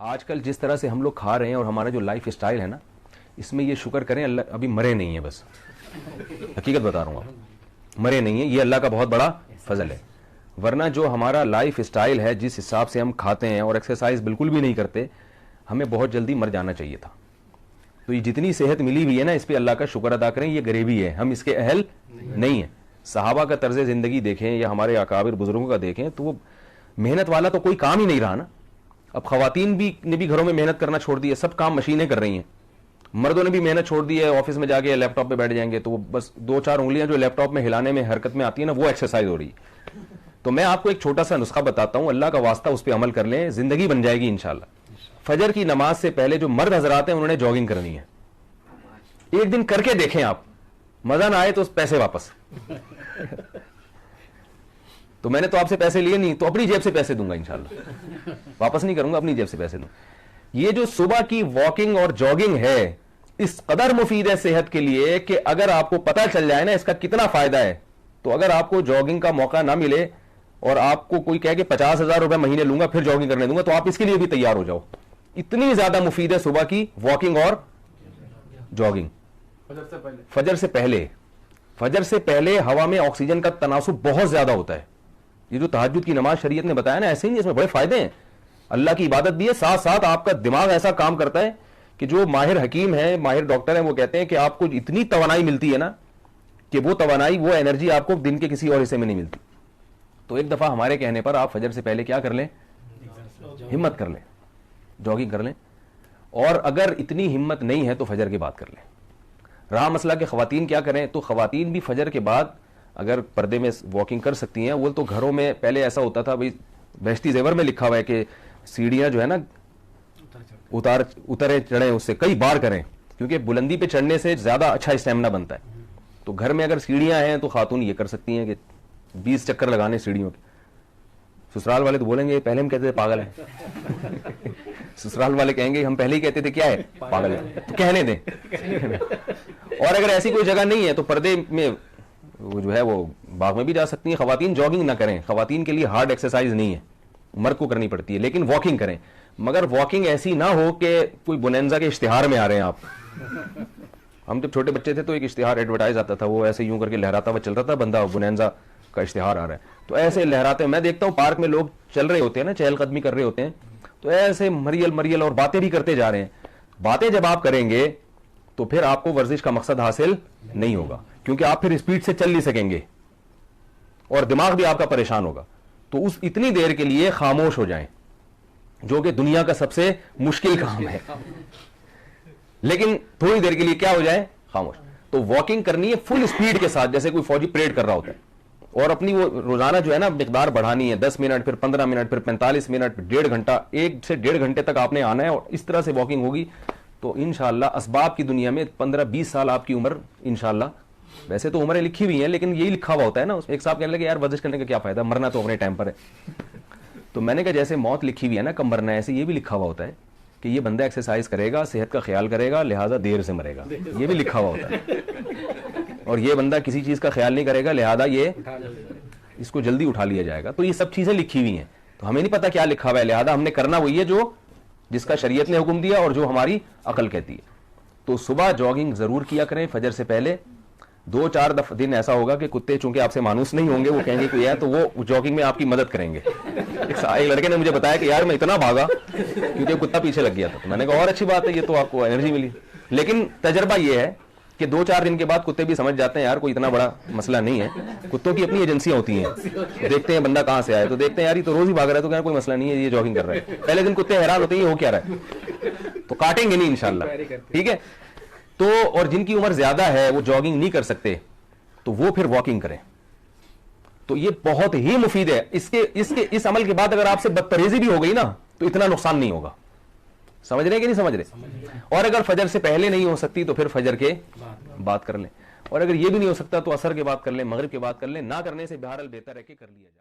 آج کل جس طرح سے ہم لوگ کھا رہے ہیں اور ہمارا جو لائف اسٹائل ہے نا, اس میں یہ شکر کریں اللہ ابھی مرے نہیں ہیں, بس حقیقت بتا رہا ہوں آپ, مرے نہیں ہیں, یہ اللہ کا بہت بڑا فضل ہے. ورنہ جو ہمارا لائف اسٹائل ہے, جس حساب سے ہم کھاتے ہیں اور ایکسرسائز بالکل بھی نہیں کرتے, ہمیں بہت جلدی مر جانا چاہیے تھا. تو یہ جتنی صحت ملی ہوئی ہے نا, اس پہ اللہ کا شکر ادا کریں. یہ غریبی ہے, ہم اس کے اہل نہیں ہیں. صحابہ کا طرز زندگی دیکھیں یا ہمارے اکابر بزرگوں کا دیکھیں تو وہ محنت والا تو کوئی کام ہی نہیں رہا نا. اب خواتین نے بھی گھروں میں محنت کرنا چھوڑ دی ہے, سب کام مشینیں کر رہی ہیں. مردوں نے بھی محنت چھوڑ دی ہے, آفس میں جا کے لیپ ٹاپ پہ بیٹھ جائیں گے تو بس 2-4 انگلیاں جو لیپ ٹاپ میں ہلانے میں حرکت میں آتی ہیں نا, وہ ایکسرسائز ہو رہی ہے. تو میں آپ کو ایک چھوٹا سا نسخہ بتاتا ہوں, اللہ کا واسطہ اس پہ عمل کر لیں, زندگی بن جائے گی انشاءاللہ. فجر کی نماز سے پہلے جو مرد حضرات ہیں انہوں نے جاگنگ کرنی ہے. ایک دن کر کے دیکھیں آپ, مزہ نہ آئے تو پیسے واپس. تو میں نے تو آپ سے پیسے لیے نہیں, تو اپنی جیب سے پیسے دوں گا انشاءاللہ, واپس نہیں کروں گا, اپنی جیب سے پیسے دوں. یہ جو صبح کی واکنگ اور جاگنگ ہے, اس قدر مفید ہے صحت کے لیے کہ اگر آپ کو پتہ چل جائے نا اس کا کتنا فائدہ ہے, تو اگر آپ کو جاگنگ کا موقع نہ ملے اور آپ کو کوئی کہے کہ 50,000 روپے مہینے لوں گا پھر جاگنگ کرنے دوں گا, تو آپ اس کے لیے بھی تیار ہو جاؤ. اتنی زیادہ مفید ہے صبح کی واکنگ اور جاگنگ. فجر سے پہلے, فجر سے پہلے ہوا میں آکسیجن کا تناسب بہت زیادہ ہوتا ہے. یہ جو تہجد کی نماز شریعت نے بتایا نا, ایسے ہی اس میں بڑے فائدے ہیں. اللہ کی عبادت بھی ہے, ساتھ ساتھ آپ کا دماغ ایسا کام کرتا ہے کہ جو ماہر حکیم ہیں, ماہر ڈاکٹر ہیں, وہ کہتے ہیں کہ آپ کو اتنی توانائی ملتی ہے نا کہ وہ توانائی, وہ انرجی آپ کو دن کے کسی اور حصے میں نہیں ملتی. تو ایک دفعہ ہمارے کہنے پر آپ فجر سے پہلے کیا کر لیں, ہمت کر لیں, جاگنگ کر لیں. اور اگر اتنی ہمت نہیں ہے تو فجر کے بعد کر لیں. رہا مسئلہ کہ خواتین کیا کریں, تو خواتین بھی فجر کے بعد اگر پردے میں واکنگ کر سکتی ہیں. وہ تو گھروں میں پہلے ایسا ہوتا تھا, بھائی بہشتی زیور میں لکھا ہوا ہے کہ سیڑھیاں جو ہے نا اترے چڑھیں, اس سے کئی بار کریں, کیونکہ بلندی پہ چڑھنے سے زیادہ اچھا اسٹیمنا بنتا ہے. تو گھر میں اگر سیڑھیاں ہیں تو خاتون یہ کر سکتی ہیں کہ 20 چکر لگانے سیڑھیوں کے. سسرال والے تو بولیں گے پہلے ہم کہتے تھے پاگل ہے, سسرال والے کہیں گے ہم پہلے ہی کہتے تھے کیا ہے, پاگل ہے. تو کہنے دیں. اور اگر ایسی کوئی جگہ نہیں ہے تو پردے میں وہ جو ہے وہ باغ میں بھی جا سکتی ہیں. خواتین جاگنگ نہ کریں, خواتین کے لیے ہارڈ ایکسرسائز نہیں ہے, مرد کو کرنی پڑتی ہے, لیکن واکنگ کریں. مگر واکنگ ایسی نہ ہو کہ کوئی بونینزا کے اشتہار میں آ رہے ہیں آپ. ہم جب چھوٹے بچے تھے تو ایک اشتہار ایڈورٹائز آتا تھا, وہ ایسے یوں کر کے لہراتا ہوا چل رہا تھا, بندہ بونینزا کا اشتہار آ رہا ہے, تو ایسے لہراتے. میں دیکھتا ہوں پارک میں لوگ چل رہے ہوتے ہیں نا, چہل قدمی کر رہے ہوتے ہیں, تو ایسے مریل اور باتیں بھی کرتے جا رہے ہیں. باتیں جب آپ کریں گے تو پھر آپ کو ورزش کا مقصد حاصل نہیں ہوگا, کیونکہ آپ پھر اسپیڈ سے چل نہیں سکیں گے اور دماغ بھی آپ کا پریشان ہوگا. تو اس اتنی دیر کے لیے خاموش ہو جائیں, جو کہ دنیا کا سب سے مشکل کام ہے, لیکن تھوڑی دیر کے لیے کیا ہو جائے, خاموش. تو واکنگ کرنی ہے فل اسپیڈ کے ساتھ, جیسے کوئی فوجی پریڈ کر رہا ہوتا ہے, اور اپنی وہ روزانہ جو ہے نا مقدار بڑھانی ہے. 10 منٹ, پھر 15 منٹ, پھر 45 منٹ, 1.5 گھنٹہ, 1 سے 1.5 گھنٹے تک آپ نے آنا ہے, اور اس طرح سے واکنگ ہوگی تو انشاءاللہ اسباب کی دنیا میں 15-20 سال آپ کی عمر انشاءاللہ. ویسے تو عمریں لکھی ہوئی ہیں, لیکن یہی لکھا ہوا ہوتا ہے نا. ایک صاحب کہنے لگے یار ورزش کرنے کا کیا فائدہ, مرنا تو اپنے ٹائم پر ہے. تو میں نے کہا جیسے موت لکھی ہوئی ہے نا کم مرنا, ایسے یہ بھی لکھا ہوا ہوتا ہے کہ یہ بندہ ایکسرسائز کرے گا, صحت کا خیال کرے گا, لہذا دیر سے مرے گا. یہ بھی لکھا ہوا ہوتا ہے. اور یہ بندہ کسی چیز کا خیال نہیں کرے گا, لہذا یہ اس کو جلدی اٹھا لیا جائے گا. تو یہ سب چیزیں لکھی ہوئی ہیں, تو ہمیں نہیں پتا کیا لکھا ہوا ہے, لہذا ہم نے کرنا وہی ہے جو جس کا شریعت نے حکم دیا اور جو ہماری عقل کہتی ہے. تو صبح جاگنگ ضرور کیا کریں فجر سے پہلے. 2-4 دن ایسا ہوگا کہ کتے چونکہ آپ سے مانوس نہیں ہوں گے, وہ کہیں گے کوئی ہے, تو وہ جاگنگ میں آپ کی مدد کریں گے. ایک لڑکے نے مجھے بتایا کہ یار میں اتنا بھاگا کیونکہ کتا پیچھے لگ گیا تھا. تو میں نے کہا اور اچھی بات ہے, یہ تو آپ کو انرجی ملی. لیکن تجربہ یہ ہے کہ 2-4 دن کے بعد کتے بھی سمجھ جاتے ہیں یار کوئی اتنا بڑا مسئلہ نہیں ہے. کتوں کی اپنی ایجنسیاں ہوتی ہیں, دیکھتے ہیں بندہ کہاں سے آئے, تو دیکھتے ہیں یار یہ تو روز ہی بھاگ رہا ہے, تو کہنا کوئی مسئلہ نہیں ہے, یہ جاگنگ کر رہا ہے. پہلے دن کتے حیران ہوتے ہیں یہ ہو کیا رہا ہے, تو کاٹیں گے نہیں انشاءاللہ. ٹھیک ہے. تو اور جن کی عمر زیادہ ہے وہ جاگنگ نہیں کر سکتے, تو وہ پھر واکنگ کریں. تو یہ بہت ہی مفید ہے. اس عمل کے بعد اگر آپ سے بدپرہیزی بھی ہو گئی نا تو اتنا نقصان نہیں ہوگا. سمجھ رہے ہیں کہ نہیں سمجھ رہے؟ اور اگر فجر سے پہلے نہیں ہو سکتی تو پھر فجر کے بعد کر لیں, اور اگر یہ بھی نہیں ہو سکتا تو عصر کے بعد کر لیں, مغرب کے بعد کر لیں. نہ کرنے سے بہرحال بہتر ہے کہ کر لیا جائے.